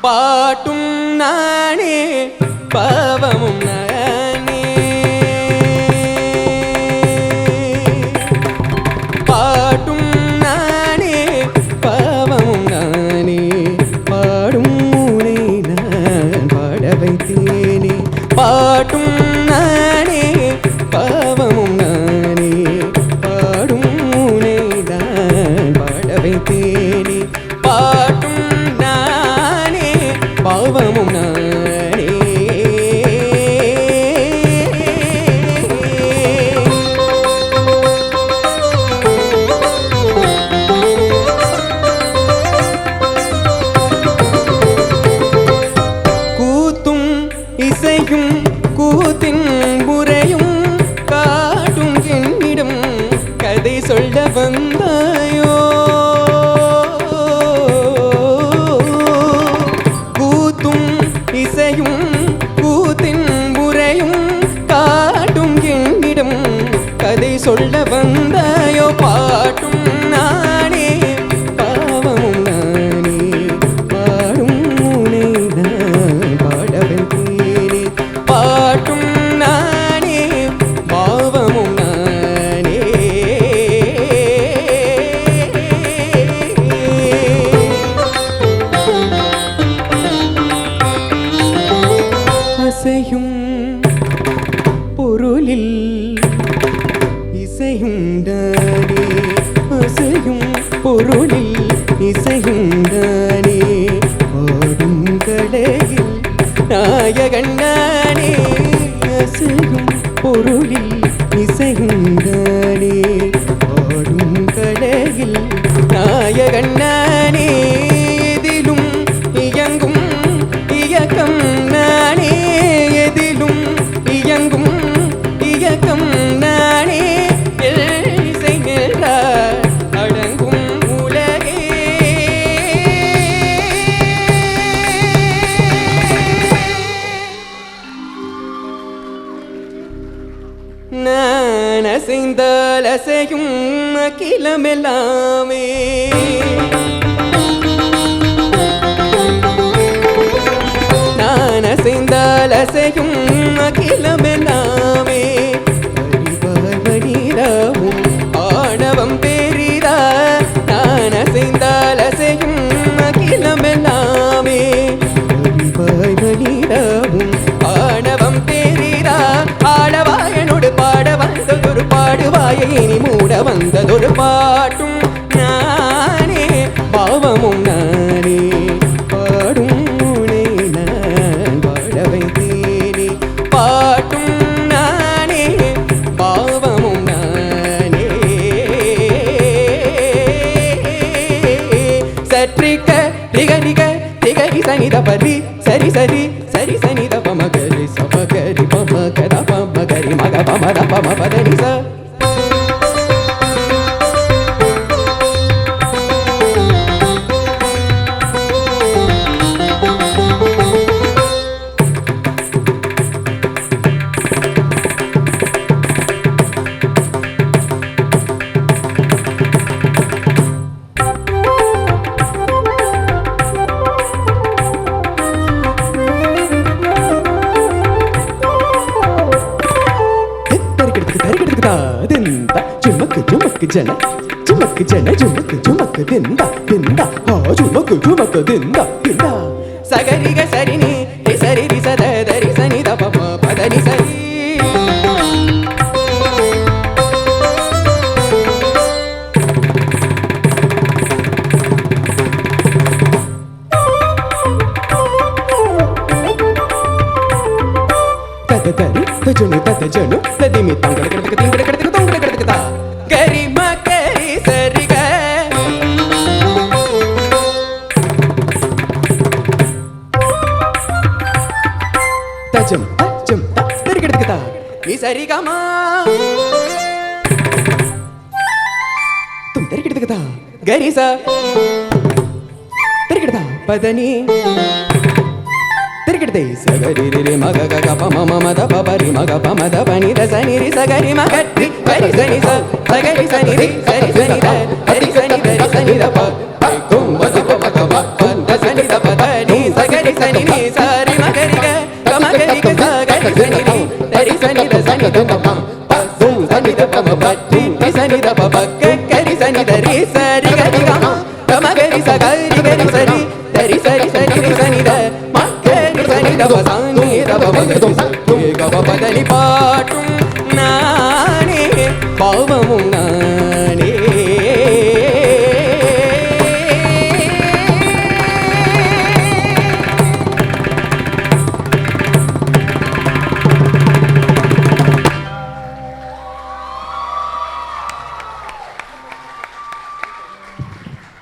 பாட்டும் நானே பாவமும் நானே பாட்டும் நானே பாவமும் நானே பாடும் உனை நான் பாட வைத்தேனே பாட்டும் நானே பாவமும் நானே பாடும் உனை நான் பாட வைத்தேனே பாட்டும் பாவமும் நானே கூத்தும் இசையும் கூத்தின் முறையும் காட்டும் என்னிடம் கதை சொல்ல வந்தாயோ இசையும் கூத்தின் முறையும் காட்டும் என்னிடம் கதை சொல்ல வந்தாயோ பாட்டும் நானே பாவமும் நானே பாடும் உனை நான் பாட வைத்தேனே பாட்டும் நானே பாவமும் நானே அசையும் பொருளில் இசையுண்டானே அசையும் பொருளில் இசையுண்டானே ஆடும் கலையில் நாயகன் நானே அசையும் பொருளில் இசையுண்டானே ஆடும் கலையில் நாயகன் நானே எதிலும் இயங்கும் இயக்கம் நானே எதிலும் இயங்கும் இயக்கம் நானே இசை நின்றார் அடங்கும் உலகே நான் அசைந்தால் அசையும் அகிலமெல்லாமே நான் அசைந்தால் அசையும் அகிலமெல்லாமே அறிவாய் மணிராவும் ஆணவம் பெரிதா நான் அசைந்தால் அசையும் அகிலமெல்லாமே அறிவாய் மணிராவும் ஆணவம் பெரிதா ஆடவாயனோடு பாட வந்ததொரு பாடுவாயை இனி மூட வந்ததொரு பாட்டும் நானே பாவமும் நானே பாடும் உனை நான் பாட வைத்தேனே பாட்டும் நானே பாவமும் நானே சற்றிக்க ரிகரிக திகரி சனித பரி சரி சரி சரி சனித பமகரி சமகரி பமகத பமகரி மக பமத பமபதனி ச ஜன ஜுமக்கு ஜன ஜுமக்கு ஜுமக்கு திந்தா திந்தா ஆ ஜுமக்கு ஜுமக்கு திந்தா திந்தா சகரிக சரினி சரி ரி சத தரி சனி த ப பதனி சரி தத தரி తజను తజను తదిమి తంగడ కడతక తింగడ కడతక తొంగడ కడతక తా గరి మ గరి సరి గ తజం తజం తరి కడతక తా ని సరి గ మ తుం తరి కడతక తా గరి స తరి కడతా పదని తిరిగిడతే సగరి రి మగ గ ప మ మ ద ప ప రి మ గ ప మ ద ప ని ద స ని రి స గ రి మ గ రి గరి స ని స సగరి స ని రి సరి స ని ద హరి స ని ద రి స ని ద ప గుం మ ద ప మ గ ప ప ద స ని ద ప ద ని స గరి స ని ని స రి మ గ రి గ గ మ గ రి గ స గరి స ని ని ద రి స ని ద స ని ద ప మ ప గుం స ని ద ప మ ప రి రి స ని ద ప ప గ గ రి స ని ద రి స రి గ రి గ మ గ మ గ రి స గ రి గ రి స రి ద రి స రి స ని రి స ని ద మ దవసాని దవమగని పాటు నానే పావము నా